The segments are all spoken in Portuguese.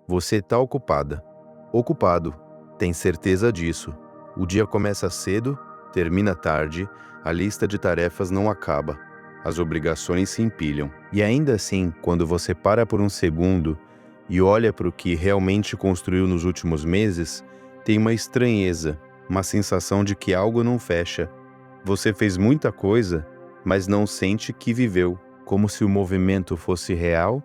Você está ocupada. Ocupado. Tem certeza disso. O dia começa cedo, termina tarde, a lista de tarefas não acaba. As obrigações se empilham. E ainda assim, quando você para por um segundo e olha para o que realmente construiu nos últimos meses, tem uma estranheza, uma sensação de que algo não fecha. Você fez muita coisa, mas não sente que viveu, como se o movimento fosse real,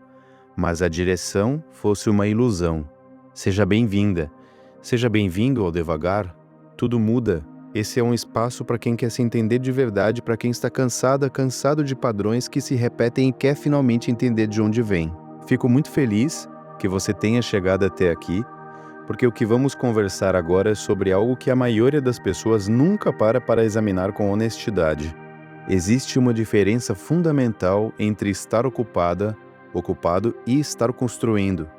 mas a direção fosse uma ilusão. Seja bem-vinda. Seja bem-vindo ao devagar. Tudo muda. Esse é um espaço para quem quer se entender de verdade, para quem está cansado de padrões que se repetem e quer finalmente entender de onde vem. Fico muito feliz que você tenha chegado até aqui, porque o que vamos conversar agora é sobre algo que a maioria das pessoas nunca para examinar com honestidade. Existe uma diferença fundamental entre estar ocupado e estar construindo,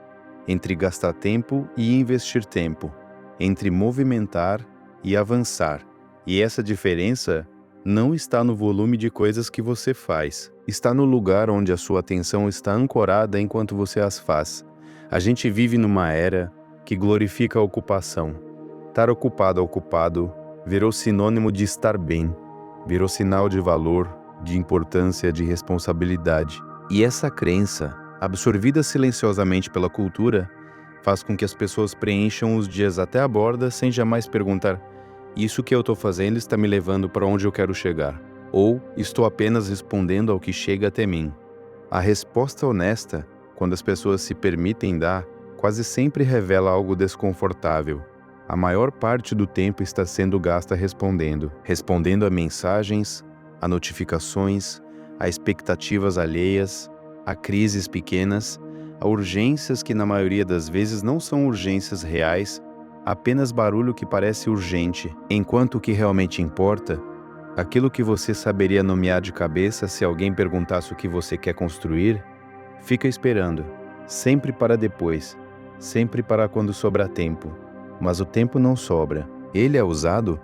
entre gastar tempo e investir tempo, entre movimentar e avançar. E essa diferença não está no volume de coisas que você faz, está no lugar onde a sua atenção está ancorada enquanto você as faz. A gente vive numa era que glorifica a ocupação. Estar ocupado virou sinônimo de estar bem, virou sinal de valor, de importância, de responsabilidade. E essa crença, absorvida silenciosamente pela cultura, faz com que as pessoas preencham os dias até a borda sem jamais perguntar: isso que eu estou fazendo está me levando para onde eu quero chegar? Ou estou apenas respondendo ao que chega até mim? A resposta honesta, quando as pessoas se permitem dar, quase sempre revela algo desconfortável. A maior parte do tempo está sendo gasta respondendo a mensagens, a notificações, a expectativas alheias, a crises pequenas, a urgências que na maioria das vezes não são urgências reais, apenas barulho que parece urgente, enquanto o que realmente importa, aquilo que você saberia nomear de cabeça se alguém perguntasse o que você quer construir, fica esperando, sempre para depois, sempre para quando sobrar tempo. Mas o tempo não sobra, ele é usado,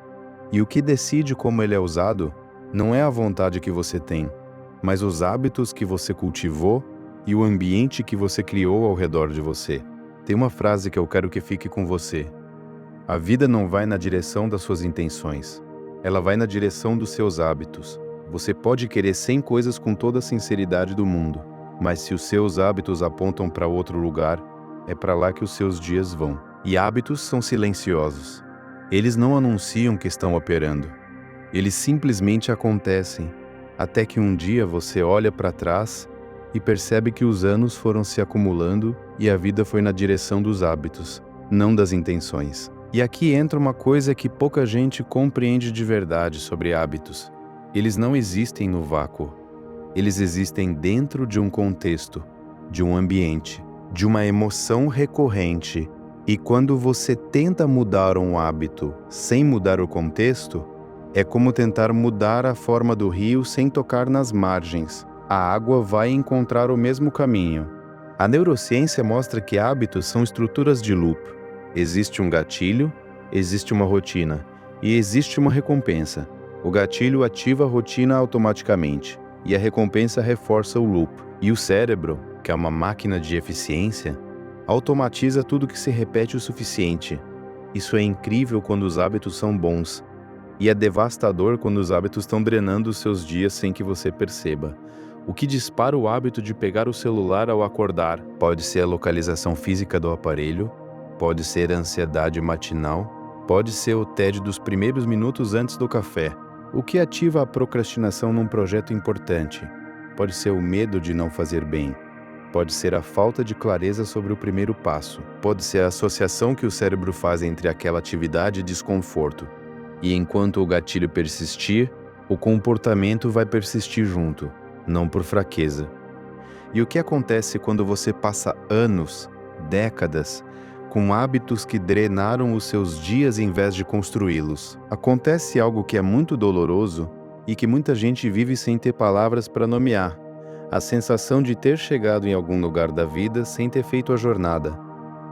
e o que decide como ele é usado não é a vontade que você tem, mas os hábitos que você cultivou e o ambiente que você criou ao redor de você. Tem uma frase que eu quero que fique com você. A vida não vai na direção das suas intenções, ela vai na direção dos seus hábitos. Você pode querer 100 coisas com toda a sinceridade do mundo, mas se os seus hábitos apontam para outro lugar, é para lá que os seus dias vão. E hábitos são silenciosos. Eles não anunciam que estão operando. Eles simplesmente acontecem, até que um dia você olha para trás e percebe que os anos foram se acumulando e a vida foi na direção dos hábitos, não das intenções. E aqui entra uma coisa que pouca gente compreende de verdade sobre hábitos. Eles não existem no vácuo. Eles existem dentro de um contexto, de um ambiente, de uma emoção recorrente. E quando você tenta mudar um hábito sem mudar o contexto, é como tentar mudar a forma do rio sem tocar nas margens. A água vai encontrar o mesmo caminho. A neurociência mostra que hábitos são estruturas de loop. Existe um gatilho, existe uma rotina e existe uma recompensa. O gatilho ativa a rotina automaticamente e a recompensa reforça o loop. E o cérebro, que é uma máquina de eficiência, automatiza tudo que se repete o suficiente. Isso é incrível quando os hábitos são bons. E é devastador quando os hábitos estão drenando os seus dias sem que você perceba. O que dispara o hábito de pegar o celular ao acordar pode ser a localização física do aparelho, pode ser a ansiedade matinal, pode ser o tédio dos primeiros minutos antes do café. O que ativa a procrastinação num projeto importante? Pode ser o medo de não fazer bem. Pode ser a falta de clareza sobre o primeiro passo. Pode ser a associação que o cérebro faz entre aquela atividade e desconforto. E enquanto o gatilho persistir, o comportamento vai persistir junto, não por fraqueza. E o que acontece quando você passa anos, décadas, com hábitos que drenaram os seus dias em vez de construí-los? Acontece algo que é muito doloroso e que muita gente vive sem ter palavras para nomear. A sensação de ter chegado em algum lugar da vida sem ter feito a jornada.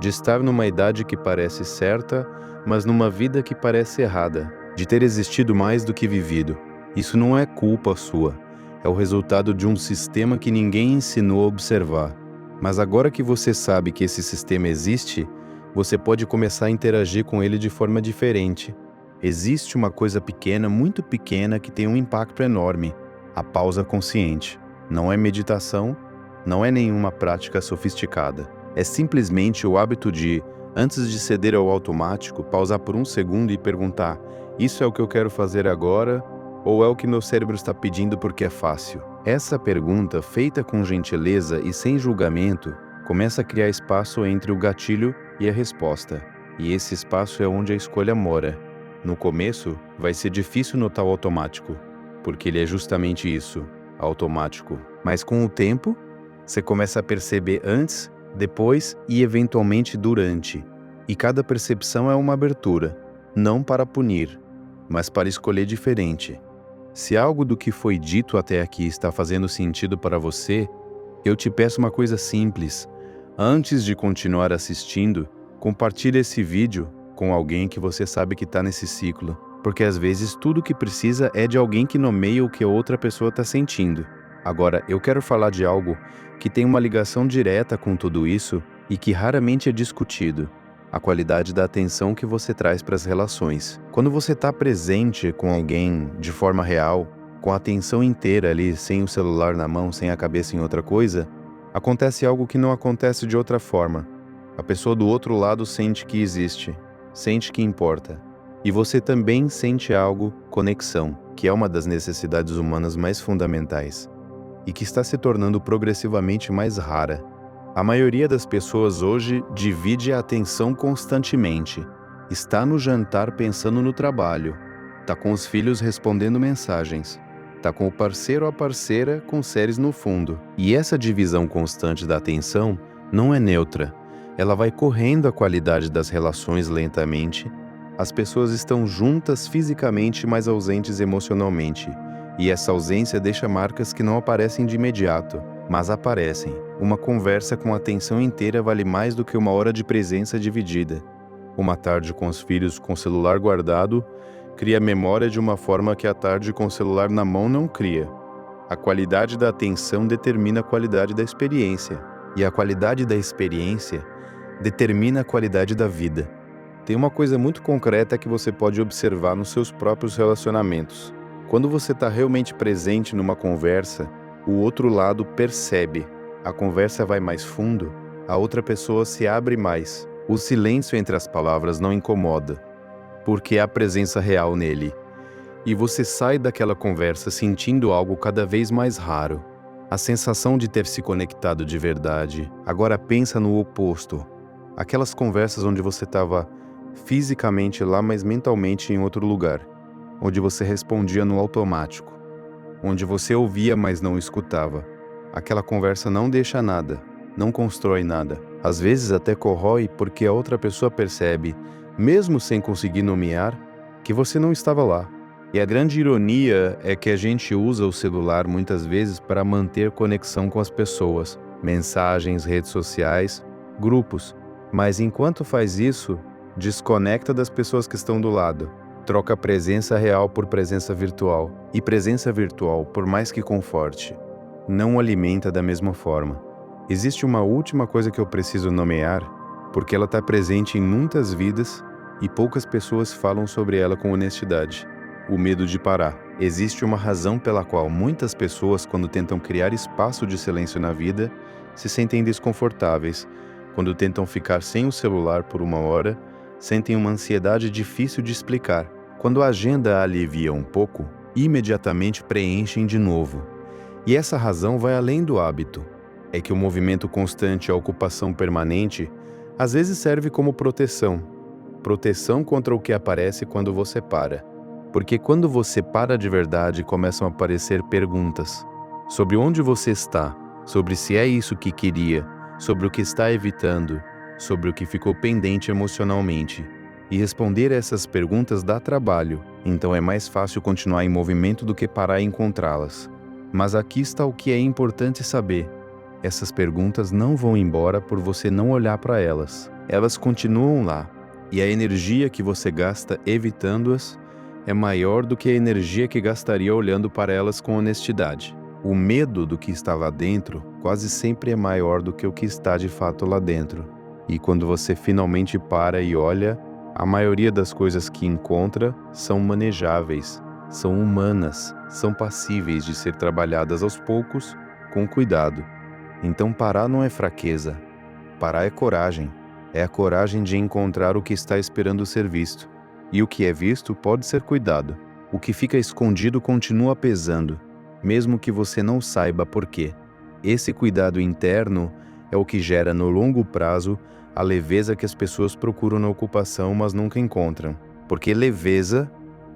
De estar numa idade que parece certa, mas numa vida que parece errada. De ter existido mais do que vivido. Isso não é culpa sua. É o resultado de um sistema que ninguém ensinou a observar. Mas agora que você sabe que esse sistema existe, você pode começar a interagir com ele de forma diferente. Existe uma coisa pequena, muito pequena, que tem um impacto enorme: a pausa consciente. Não é meditação, não é nenhuma prática sofisticada. É simplesmente o hábito de, antes de ceder ao automático, pausar por um segundo e perguntar: isso é o que eu quero fazer agora? Ou é o que meu cérebro está pedindo porque é fácil? Essa pergunta, feita com gentileza e sem julgamento, começa a criar espaço entre o gatilho e a resposta. E esse espaço é onde a escolha mora. No começo, vai ser difícil notar o automático, porque ele é justamente isso, automático. Mas com o tempo, você começa a perceber antes, depois e eventualmente durante. E cada percepção é uma abertura, não para punir, mas para escolher diferente. Se algo do que foi dito até aqui está fazendo sentido para você, eu te peço uma coisa simples. Antes de continuar assistindo, compartilhe esse vídeo com alguém que você sabe que está nesse ciclo, porque às vezes tudo que precisa é de alguém que nomeie o que a outra pessoa está sentindo. Agora, eu quero falar de algo que tem uma ligação direta com tudo isso e que raramente é discutido: a qualidade da atenção que você traz para as relações. Quando você está presente com alguém de forma real, com a atenção inteira ali, sem o celular na mão, sem a cabeça em outra coisa, acontece algo que não acontece de outra forma. A pessoa do outro lado sente que existe, sente que importa. E você também sente algo: conexão, que é uma das necessidades humanas mais fundamentais e que está se tornando progressivamente mais rara. A maioria das pessoas hoje divide a atenção constantemente. Está no jantar pensando no trabalho, está com os filhos respondendo mensagens, está com o parceiro ou a parceira com séries no fundo. E essa divisão constante da atenção não é neutra. Ela vai correndo a qualidade das relações lentamente. As pessoas estão juntas fisicamente, mas ausentes emocionalmente. E essa ausência deixa marcas que não aparecem de imediato, mas aparecem. Uma conversa com atenção inteira vale mais do que uma hora de presença dividida. Uma tarde com os filhos com o celular guardado cria memória de uma forma que a tarde com o celular na mão não cria. A qualidade da atenção determina a qualidade da experiência, e a qualidade da experiência determina a qualidade da vida. Tem uma coisa muito concreta que você pode observar nos seus próprios relacionamentos. Quando você está realmente presente numa conversa, o outro lado percebe. A conversa vai mais fundo, a outra pessoa se abre mais. O silêncio entre as palavras não incomoda, porque há presença real nele. E você sai daquela conversa sentindo algo cada vez mais raro. A sensação de ter se conectado de verdade. Agora pensa no oposto. Aquelas conversas onde você estava fisicamente lá, mas mentalmente em outro lugar. Onde você respondia no automático, onde você ouvia, mas não escutava. Aquela conversa não deixa nada, não constrói nada. Às vezes até corrói, porque a outra pessoa percebe, mesmo sem conseguir nomear, que você não estava lá. E a grande ironia é que a gente usa o celular muitas vezes para manter conexão com as pessoas, mensagens, redes sociais, grupos. Mas enquanto faz isso, desconecta das pessoas que estão do lado. Troca presença real por presença virtual. E presença virtual, por mais que conforte, não alimenta da mesma forma. Existe uma última coisa que eu preciso nomear, porque ela está presente em muitas vidas e poucas pessoas falam sobre ela com honestidade: o medo de parar. Existe uma razão pela qual muitas pessoas, quando tentam criar espaço de silêncio na vida, se sentem desconfortáveis. Quando tentam ficar sem o celular por uma hora, sentem uma ansiedade difícil de explicar. Quando a agenda alivia um pouco, imediatamente preenchem de novo. E essa razão vai além do hábito. É que o movimento constante, a ocupação permanente, às vezes serve como proteção. Proteção contra o que aparece quando você para. Porque quando você para de verdade, começam a aparecer perguntas sobre onde você está, sobre se é isso que queria, sobre o que está evitando, sobre o que ficou pendente emocionalmente. E responder essas perguntas dá trabalho, então é mais fácil continuar em movimento do que parar e encontrá-las. Mas aqui está o que é importante saber: essas perguntas não vão embora por você não olhar para elas. Elas continuam lá, e a energia que você gasta evitando-as é maior do que a energia que gastaria olhando para elas com honestidade. O medo do que está lá dentro quase sempre é maior do que o que está de fato lá dentro. E quando você finalmente para e olha, a maioria das coisas que encontra são manejáveis, são humanas, são passíveis de ser trabalhadas aos poucos, com cuidado. Então parar não é fraqueza, parar é coragem. É a coragem de encontrar o que está esperando ser visto. E o que é visto pode ser cuidado. O que fica escondido continua pesando, mesmo que você não saiba por quê. Esse cuidado interno é o que gera no longo prazo a leveza que as pessoas procuram na ocupação, mas nunca encontram. Porque leveza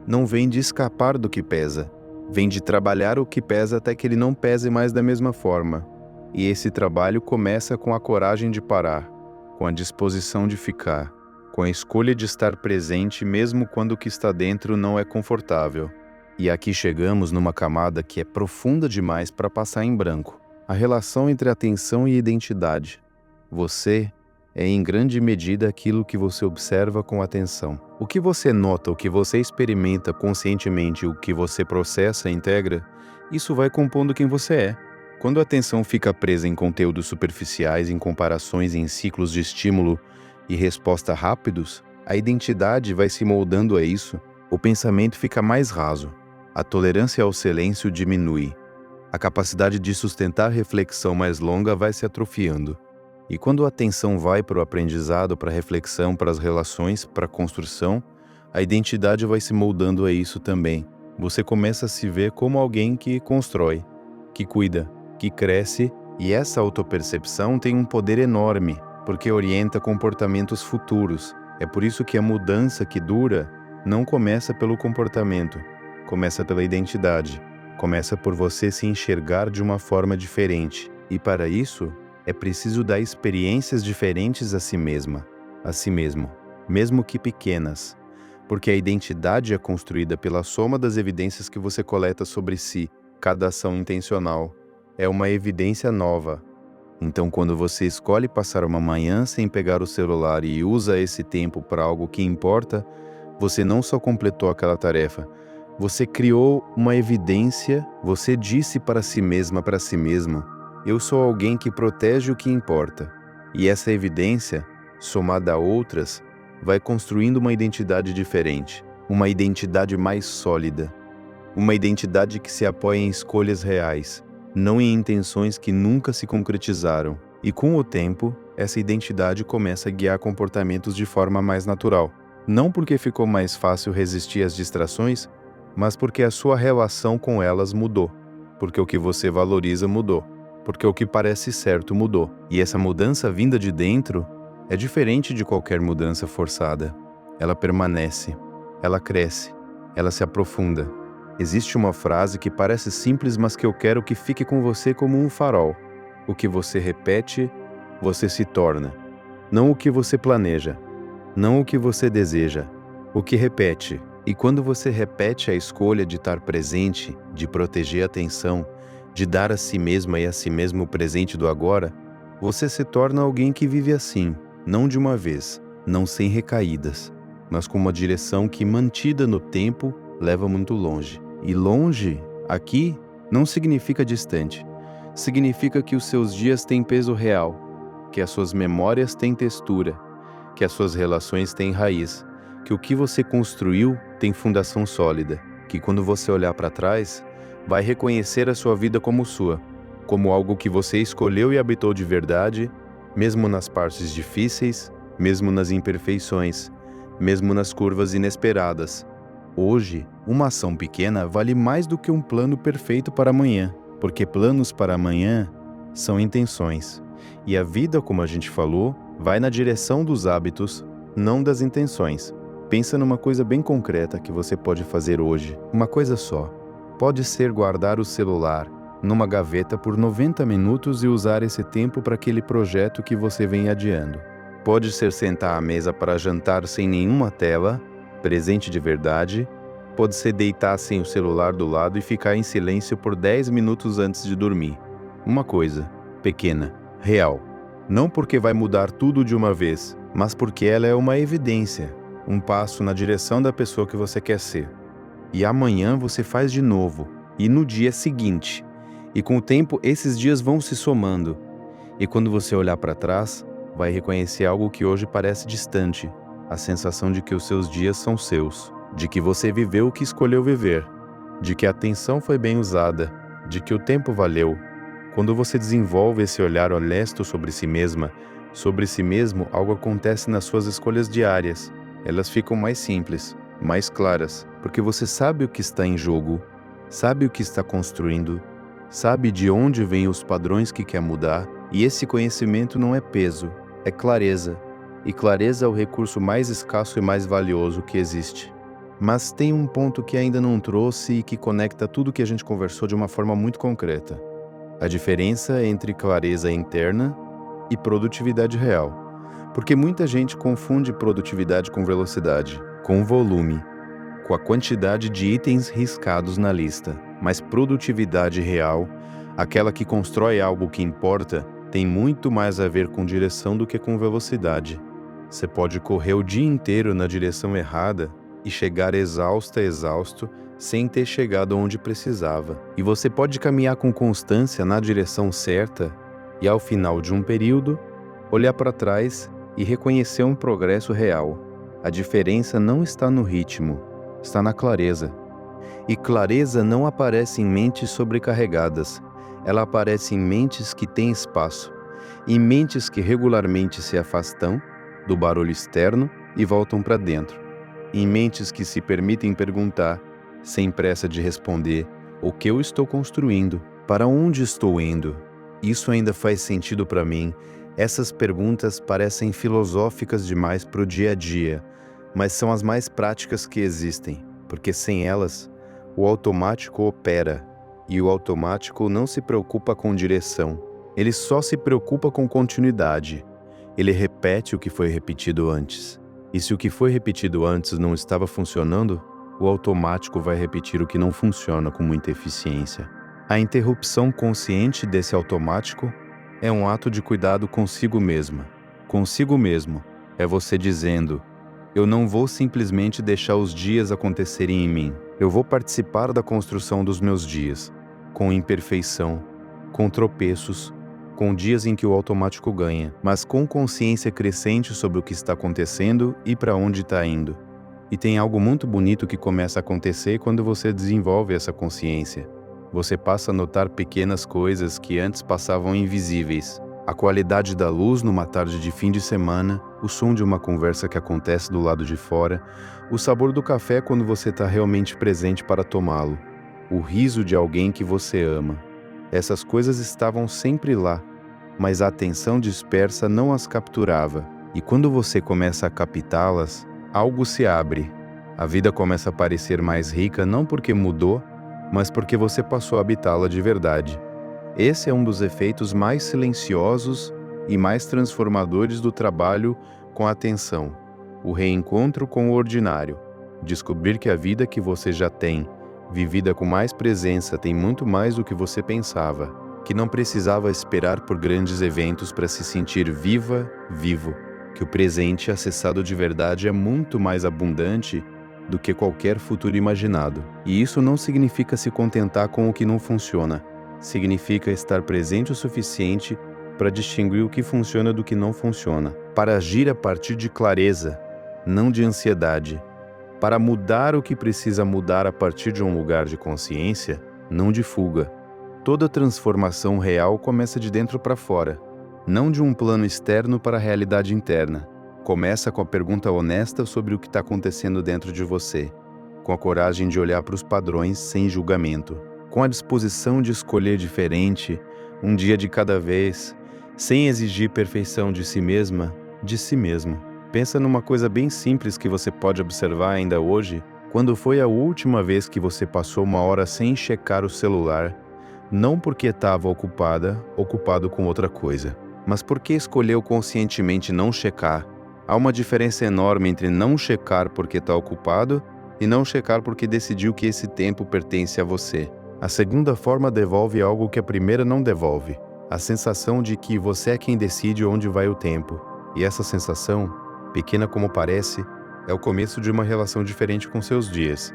não vem de escapar do que pesa, vem de trabalhar o que pesa até que ele não pese mais da mesma forma. E esse trabalho começa com a coragem de parar, com a disposição de ficar, com a escolha de estar presente mesmo quando o que está dentro não é confortável. E aqui chegamos numa camada que é profunda demais para passar em branco. A relação entre atenção e identidade. Você é em grande medida aquilo que você observa com atenção. O que você nota, o que você experimenta conscientemente, o que você processa e integra, isso vai compondo quem você é. Quando a atenção fica presa em conteúdos superficiais, em comparações, em ciclos de estímulo e resposta rápidos, a identidade vai se moldando a isso, o pensamento fica mais raso, a tolerância ao silêncio diminui, a capacidade de sustentar reflexão mais longa vai se atrofiando. E quando a atenção vai para o aprendizado, para a reflexão, para as relações, para a construção, a identidade vai se moldando a isso também. Você começa a se ver como alguém que constrói, que cuida, que cresce, e essa autopercepção tem um poder enorme, porque orienta comportamentos futuros. É por isso que a mudança que dura não começa pelo comportamento, começa pela identidade, começa por você se enxergar de uma forma diferente. E para isso, é preciso dar experiências diferentes a si mesma, a si mesmo, mesmo que pequenas, porque a identidade é construída pela soma das evidências que você coleta sobre si. Cada ação intencional é uma evidência nova. Então, quando você escolhe passar uma manhã sem pegar o celular e usa esse tempo para algo que importa, você não só completou aquela tarefa, você criou uma evidência, você disse para si mesma, para si mesmo: eu sou alguém que protege o que importa. E essa evidência, somada a outras, vai construindo uma identidade diferente, uma identidade mais sólida, uma identidade que se apoia em escolhas reais, não em intenções que nunca se concretizaram. E com o tempo, essa identidade começa a guiar comportamentos de forma mais natural. Não porque ficou mais fácil resistir às distrações, mas porque a sua relação com elas mudou, porque o que você valoriza mudou, porque o que parece certo mudou. E essa mudança vinda de dentro é diferente de qualquer mudança forçada. Ela permanece, ela cresce, ela se aprofunda. Existe uma frase que parece simples, mas que eu quero que fique com você como um farol. O que você repete, você se torna. Não o que você planeja, não o que você deseja, o que repete. E quando você repete a escolha de estar presente, de proteger a atenção, de dar a si mesma e a si mesmo o presente do agora, você se torna alguém que vive assim, não de uma vez, não sem recaídas, mas com uma direção que, mantida no tempo, leva muito longe. E longe, aqui, não significa distante. Significa que os seus dias têm peso real, que as suas memórias têm textura, que as suas relações têm raiz, que o que você construiu tem fundação sólida, que quando você olhar para trás, vai reconhecer a sua vida como sua, como algo que você escolheu e habitou de verdade, mesmo nas partes difíceis, mesmo nas imperfeições, mesmo nas curvas inesperadas. Hoje, uma ação pequena vale mais do que um plano perfeito para amanhã, porque planos para amanhã são intenções. E a vida, como a gente falou, vai na direção dos hábitos, não das intenções. Pensa numa coisa bem concreta que você pode fazer hoje, uma coisa só. Pode ser guardar o celular numa gaveta por 90 minutos e usar esse tempo para aquele projeto que você vem adiando. Pode ser sentar à mesa para jantar sem nenhuma tela, presente de verdade. Pode ser deitar sem o celular do lado e ficar em silêncio por 10 minutos antes de dormir. Uma coisa, pequena, real. Não porque vai mudar tudo de uma vez, mas porque ela é uma evidência, um passo na direção da pessoa que você quer ser. E amanhã você faz de novo, e no dia seguinte, E com o tempo, esses dias vão se somando. E quando você olhar para trás, vai reconhecer algo que hoje parece distante, a sensação de que os seus dias são seus, de que você viveu o que escolheu viver, de que a atenção foi bem usada, de que o tempo valeu. Quando você desenvolve esse olhar honesto sobre si mesma, sobre si mesmo, algo acontece nas suas escolhas diárias. Elas ficam mais simples, mais claras, porque você sabe o que está em jogo, sabe o que está construindo, sabe de onde vêm os padrões que quer mudar, e esse conhecimento não é peso, é clareza. E clareza é o recurso mais escasso e mais valioso que existe. Mas tem um ponto que ainda não trouxe e que conecta tudo que a gente conversou de uma forma muito concreta. A diferença entre clareza interna e produtividade real. Porque muita gente confunde produtividade com velocidade, com volume, com a quantidade de itens riscados na lista. Mas produtividade real, aquela que constrói algo que importa, tem muito mais a ver com direção do que com velocidade. Você pode correr o dia inteiro na direção errada e chegar exausto, sem ter chegado onde precisava. E você pode caminhar com constância na direção certa e, ao final de um período, olhar para trás e reconhecer um progresso real. A diferença não está no ritmo, está na clareza. E clareza não aparece em mentes sobrecarregadas, ela aparece em mentes que têm espaço, em mentes que regularmente se afastam do barulho externo e voltam para dentro, em mentes que se permitem perguntar, sem pressa de responder, o que eu estou construindo, para onde estou indo. Isso ainda faz sentido para mim. Essas perguntas parecem filosóficas demais para o dia a dia, mas são as mais práticas que existem, porque sem elas, o automático opera, e o automático não se preocupa com direção, ele só se preocupa com continuidade. Ele repete o que foi repetido antes. E se o que foi repetido antes não estava funcionando, o automático vai repetir o que não funciona com muita eficiência. A interrupção consciente desse automático é um ato de cuidado consigo mesma. Consigo mesmo é você dizendo: eu não vou simplesmente deixar os dias acontecerem em mim. Eu vou participar da construção dos meus dias, com imperfeição, com tropeços, com dias em que o automático ganha, mas com consciência crescente sobre o que está acontecendo e para onde está indo. E tem algo muito bonito que começa a acontecer quando você desenvolve essa consciência. Você passa a notar pequenas coisas que antes passavam invisíveis. A qualidade da luz numa tarde de fim de semana, o som de uma conversa que acontece do lado de fora, o sabor do café quando você está realmente presente para tomá-lo, o riso de alguém que você ama. Essas coisas estavam sempre lá, mas a atenção dispersa não as capturava. E quando você começa a captá-las, algo se abre. A vida começa a parecer mais rica não porque mudou, mas porque você passou a habitá-la de verdade. Esse é um dos efeitos mais silenciosos e mais transformadores do trabalho com a atenção. O reencontro com o ordinário. Descobrir que a vida que você já tem, vivida com mais presença, tem muito mais do que você pensava. Que não precisava esperar por grandes eventos para se sentir viva, vivo. Que o presente acessado de verdade é muito mais abundante do que qualquer futuro imaginado. E isso não significa se contentar com o que não funciona. Significa estar presente o suficiente para distinguir o que funciona do que não funciona. Para agir a partir de clareza, não de ansiedade. Para mudar o que precisa mudar a partir de um lugar de consciência, não de fuga. Toda transformação real começa de dentro para fora, não de um plano externo para a realidade interna. Começa com a pergunta honesta sobre o que está acontecendo dentro de você, com a coragem de olhar para os padrões sem julgamento, com a disposição de escolher diferente, um dia de cada vez, sem exigir perfeição de si mesma, de si mesmo. Pensa numa coisa bem simples que você pode observar ainda hoje. Quando foi a última vez que você passou uma hora sem checar o celular, não porque estava ocupado com outra coisa, mas porque escolheu conscientemente não checar? Há uma diferença enorme entre não checar porque está ocupado e não checar porque decidiu que esse tempo pertence a você. A segunda forma devolve algo que a primeira não devolve: a sensação de que você é quem decide onde vai o tempo. E essa sensação, pequena como parece, é o começo de uma relação diferente com seus dias.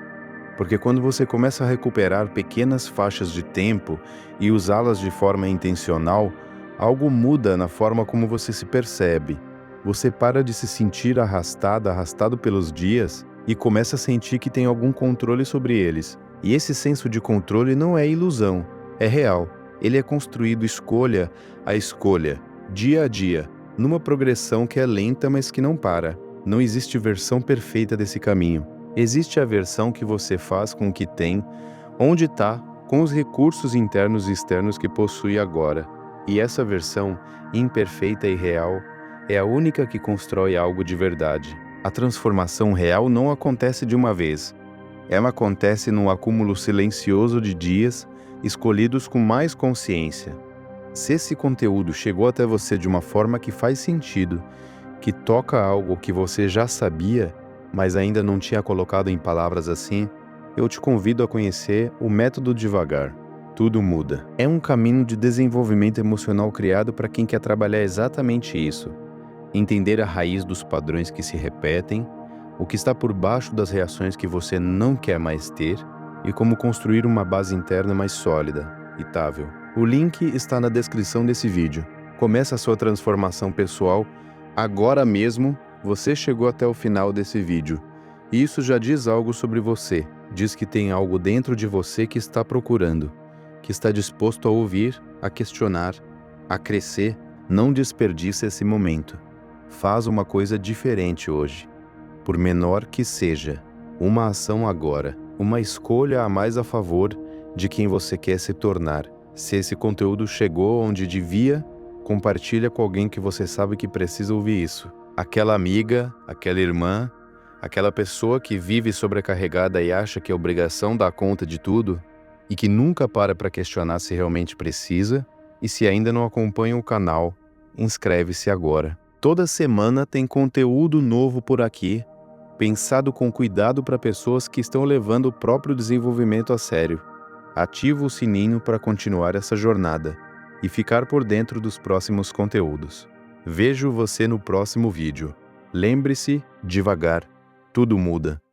Porque quando você começa a recuperar pequenas faixas de tempo e usá-las de forma intencional, algo muda na forma como você se percebe. Você para de se sentir arrastado pelos dias e começa a sentir que tem algum controle sobre eles. E esse senso de controle não é ilusão, é real. Ele é construído escolha a escolha, dia a dia, numa progressão que é lenta, mas que não para. Não existe versão perfeita desse caminho. Existe a versão que você faz com o que tem, onde está, com os recursos internos e externos que possui agora. E essa versão, imperfeita e real, é a única que constrói algo de verdade. A transformação real não acontece de uma vez. Ela acontece num acúmulo silencioso de dias escolhidos com mais consciência. Se esse conteúdo chegou até você de uma forma que faz sentido, que toca algo que você já sabia, mas ainda não tinha colocado em palavras assim, eu te convido a conhecer o método devagar. Tudo muda. É um caminho de desenvolvimento emocional criado para quem quer trabalhar exatamente isso. Entender a raiz dos padrões que se repetem, o que está por baixo das reações que você não quer mais ter e como construir uma base interna mais sólida e estável. O link está na descrição desse vídeo. Comece a sua transformação pessoal agora mesmo. Você chegou até o final desse vídeo. E isso já diz algo sobre você. Diz que tem algo dentro de você que está procurando, que está disposto a ouvir, a questionar, a crescer. Não desperdice esse momento. Faz uma coisa diferente hoje. Por menor que seja, uma ação agora, uma escolha a mais a favor de quem você quer se tornar. Se esse conteúdo chegou onde devia, compartilha com alguém que você sabe que precisa ouvir isso. Aquela amiga, aquela irmã, aquela pessoa que vive sobrecarregada e acha que é obrigação dar conta de tudo e que nunca para questionar se realmente precisa. E se ainda não acompanha o canal, inscreve-se agora. Toda semana tem conteúdo novo por aqui, pensado com cuidado para pessoas que estão levando o próprio desenvolvimento a sério. Ativa o sininho para continuar essa jornada e ficar por dentro dos próximos conteúdos. Vejo você no próximo vídeo. Lembre-se, devagar, tudo muda.